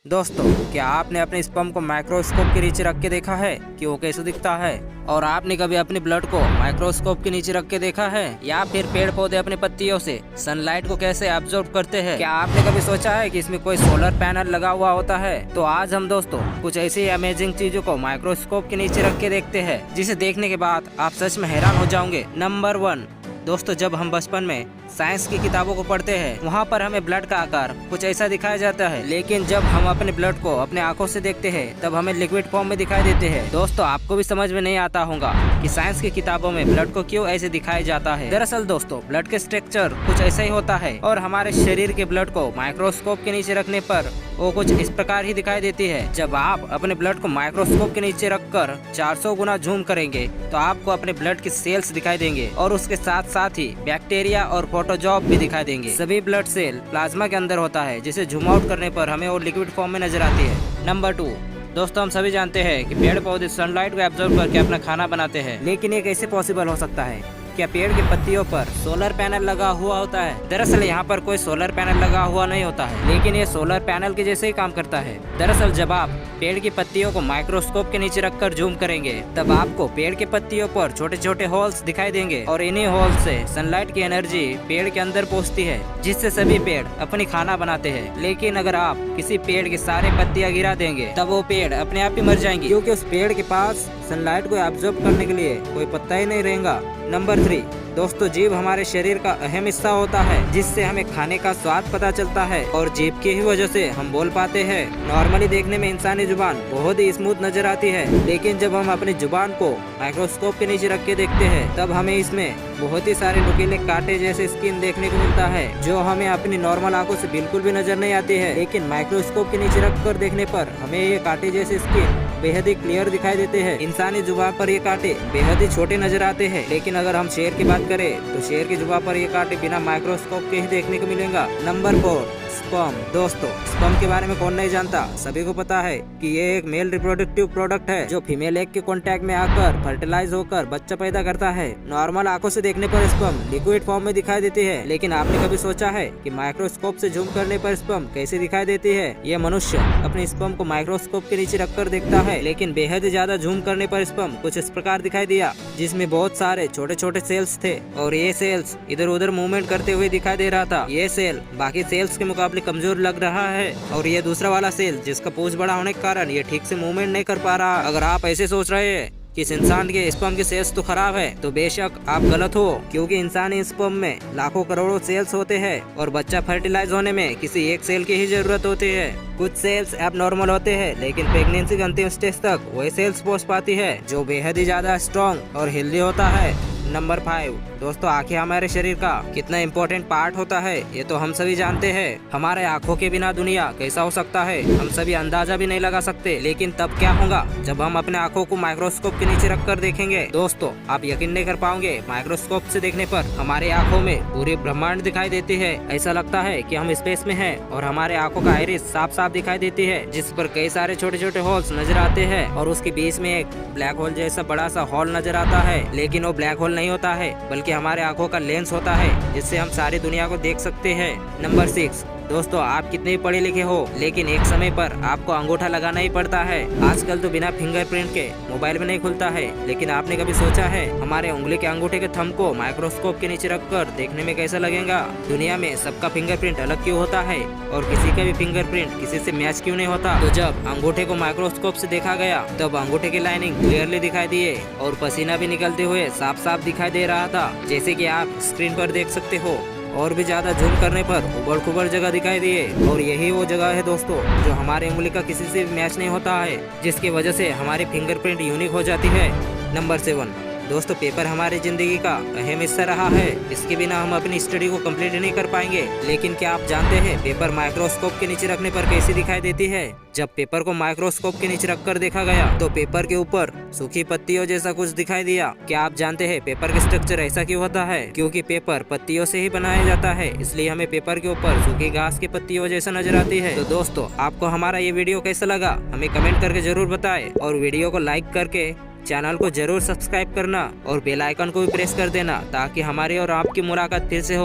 दोस्तों, क्या आपने अपने स्पर्म को माइक्रोस्कोप के नीचे रख के देखा है कि वो कैसे दिखता है? और आपने कभी अपने ब्लड को माइक्रोस्कोप के नीचे रख के देखा है? या फिर पेड़ पौधे अपने पत्तियों से सनलाइट को कैसे एब्जॉर्ब करते हैं? क्या आपने कभी सोचा है कि इसमें कोई सोलर पैनल लगा हुआ होता है? तो आज हम दोस्तों कुछ ऐसी अमेजिंग चीजों को माइक्रोस्कोप के नीचे रख के देखते हैं, जिसे देखने के बाद आप सच में हैरान हो जाओगे। नंबर 1, दोस्तों, जब हम बचपन में साइंस की किताबों को पढ़ते हैं, वहाँ पर हमें ब्लड का आकार कुछ ऐसा दिखाया जाता है, लेकिन जब हम अपने ब्लड को अपने आंखों से देखते हैं तब हमें लिक्विड फॉर्म में दिखाई देते हैं। दोस्तों, आपको भी समझ में नहीं आता होगा कि साइंस की किताबों में ब्लड को क्यों ऐसे दिखाया जाता है। दरअसल दोस्तों, ब्लड के स्ट्रक्चर कुछ ऐसा ही होता है और हमारे शरीर के ब्लड को माइक्रोस्कोप के नीचे रखने पर वो कुछ इस प्रकार ही दिखाई देती है। जब आप अपने ब्लड को माइक्रोस्कोप के नीचे रखकर 400 गुना जूम करेंगे तो आपको अपने ब्लड की सेल्स दिखाई देंगे और उसके साथ साथ ही बैक्टीरिया और फोटोजॉब भी दिखाई देंगे। सभी ब्लड सेल प्लाज्मा के अंदर होता है, जिसे जूम आउट करने पर हमें वो लिक्विड फॉर्म में नजर आती है। नंबर 2, दोस्तों, हम सभी जानते हैं कि पेड़ पौधे सनलाइट को एब्जॉर्ब करके अपना खाना बनाते हैं, लेकिन ये कैसे पॉसिबल हो सकता है? क्या पेड़ के पत्तियों पर सोलर पैनल लगा हुआ होता है? दरअसल यहाँ पर कोई सोलर पैनल लगा हुआ नहीं होता है, लेकिन ये सोलर पैनल के जैसे ही काम करता है। दरअसल जब आप पेड़ की पत्तियों को माइक्रोस्कोप के नीचे रखकर जूम करेंगे तब आपको पेड़ के पत्तियों पर छोटे छोटे होल्स दिखाई देंगे और इन्हीं होल्स से सनलाइट की एनर्जी पेड़ के अंदर पहुँचती है, जिससे सभी पेड़ अपनी खाना बनाते हैं। लेकिन अगर आप किसी पेड़ की सारे पत्तियां गिरा देंगे तब वो पेड़ अपने आप ही मर जाएंगी, क्योंकि उस पेड़ के पास सनलाइट को एब्जॉर्ब करने के लिए कोई पत्ता ही नहीं रहेगा। नंबर 3, दोस्तों, जीभ हमारे शरीर का अहम हिस्सा होता है, जिससे हमें खाने का स्वाद पता चलता है और जीभ की ही वजह से हम बोल पाते हैं। नॉर्मली देखने में इंसानी जुबान बहुत ही स्मूथ नजर आती है, लेकिन जब हम अपनी जुबान को माइक्रोस्कोप के नीचे रख के देखते हैं तब हमें इसमें बहुत ही सारे नुकीले कांटे जैसे स्किन देखने को मिलता है, जो हमें अपनी नॉर्मल आंखों से बिल्कुल भी नजर नहीं आती है। लेकिन माइक्रोस्कोप के नीचे रख कर देखने पर हमें ये कांटे जैसे स्किन बेहद ही क्लियर दिखाई देते हैं। इंसानी जुबान पर ये कांटे बेहद ही छोटे नजर आते हैं, लेकिन अगर हम शेर की बात करें तो शेर की जुबान पर ये कांटे बिना माइक्रोस्कोप के ही देखने को मिलेगा। Number 4, sperm. दोस्तों, स्पर्म के बारे में कौन नहीं जानता, सभी को पता है कि ये एक मेल रिप्रोडक्टिव प्रोडक्ट है जो फीमेल एग के कांटेक्ट में आकर फर्टिलाइज होकर बच्चा पैदा करता है। नॉर्मल आंखों से देखने पर स्पर्म लिक्विड फॉर्म में दिखाई देती है, लेकिन आपने कभी सोचा है कि माइक्रोस्कोप से जूम करने पर स्पर्म कैसे दिखाई देती है? ये मनुष्य अपने स्पर्म को माइक्रोस्कोप के नीचे रखकर देखता है, लेकिन बेहद ज्यादा जूम करने पर स्पर्म कुछ इस प्रकार दिखाई दिया, जिसमें बहुत सारे छोटे छोटे सेल्स थे और ये सेल्स इधर उधर मूवमेंट करते हुए दिखाई दे रहा था। ये सेल बाकी सेल्स के मुकाबले कमजोर लग रहा है और ये दूसरा वाला सेल जिसका पूंछ बड़ा होने के कारण ये ठीक से मूवमेंट नहीं कर पा रहा। अगर आप ऐसे सोच रहे हैं कि इस इंसान के स्पर्म के सेल्स तो खराब है, तो बेशक आप गलत हो, क्योंकि इंसानी स्पर्म में लाखों करोड़ों सेल्स होते हैं और बच्चा फर्टिलाइज होने में किसी एक सेल की ही जरूरत होती है। कुछ सेल्स एबनॉर्मल होते हैं, लेकिन प्रेगनेंसी के अंतिम स्टेज तक वही सेल्स पहुंच पाती है, जो बेहद ही ज्यादा स्ट्रॉन्ग और हेल्दी होता है। नंबर 5, दोस्तों, आंखें हमारे शरीर का कितना इम्पोर्टेंट पार्ट होता है ये तो हम सभी जानते हैं। हमारे आंखों के बिना दुनिया कैसा हो सकता है हम सभी अंदाजा भी नहीं लगा सकते। लेकिन तब क्या होगा जब हम अपने आंखों को माइक्रोस्कोप के नीचे रखकर देखेंगे? दोस्तों, आप यकीन नहीं कर पाओगे, माइक्रोस्कोप से देखने पर हमारी आंखों में पूरी ब्रह्मांड दिखाई देती है। ऐसा लगता है कि हम स्पेस में हैं और हमारे आंखों का आइरिस साफ साफ दिखाई देती है, जिस पर कई सारे छोटे छोटे होल्स नजर आते हैं और उसके बीच में एक ब्लैक होल जैसा बड़ा सा हॉल नजर आता है। लेकिन वो ब्लैक होल नहीं होता है, बल्कि हमारे आंखों का लेंस होता है, जिससे हम सारी दुनिया को देख सकते हैं। नंबर 6, दोस्तों, आप कितने ही पढ़े लिखे हो, लेकिन एक समय पर आपको अंगूठा लगाना ही पड़ता है। आजकल तो बिना फिंगरप्रिंट के मोबाइल में नहीं खुलता है, लेकिन आपने कभी सोचा है हमारे उंगली के अंगूठे के थंब को माइक्रोस्कोप के नीचे रखकर देखने में कैसा लगेगा? दुनिया में सबका फिंगरप्रिंट अलग क्यों होता है और किसी का भी फिंगरप्रिंट किसी से मैच क्यों नहीं होता? तो जब अंगूठे को माइक्रोस्कोप से देखा गया तब अंगूठे की लाइनिंग क्लियरली दिखाई दिए और पसीना भी निकलते हुए साफ साफ दिखाई दे रहा था, जैसे कि आप स्क्रीन पर देख सकते हो। और भी ज्यादा जूम करने पर उबड़ खुबड़ जगह दिखाई दिए और यही वो जगह है दोस्तों जो हमारे उंगली का किसी से भी मैच नहीं होता है, जिसकी वजह से हमारी फिंगरप्रिंट यूनिक हो जाती है। नंबर 7, दोस्तों, पेपर हमारी जिंदगी का अहम हिस्सा रहा है, इसके बिना हम अपनी स्टडी को कंप्लीट नहीं कर पाएंगे। लेकिन क्या आप जानते हैं पेपर माइक्रोस्कोप के नीचे रखने पर कैसी दिखाई देती है? जब पेपर को माइक्रोस्कोप के नीचे रखकर देखा गया तो पेपर के ऊपर सूखी पत्तियों जैसा कुछ दिखाई दिया। क्या आप जानते हैं पेपर का स्ट्रक्चर ऐसा क्यों होता है? क्योंकि पेपर पत्तियों से ही बनाया जाता है, इसलिए हमें पेपर के ऊपर सूखी घास की पत्तियों जैसा नजर आती है। तो दोस्तों, आपको हमारा ये वीडियो कैसा लगा हमें कमेंट करके जरूर बताएं और वीडियो को लाइक करके चैनल को जरूर सब्सक्राइब करना और बेल आइकन को भी प्रेस कर देना, ताकि हमारी और आपकी मुलाकात फिर से हो।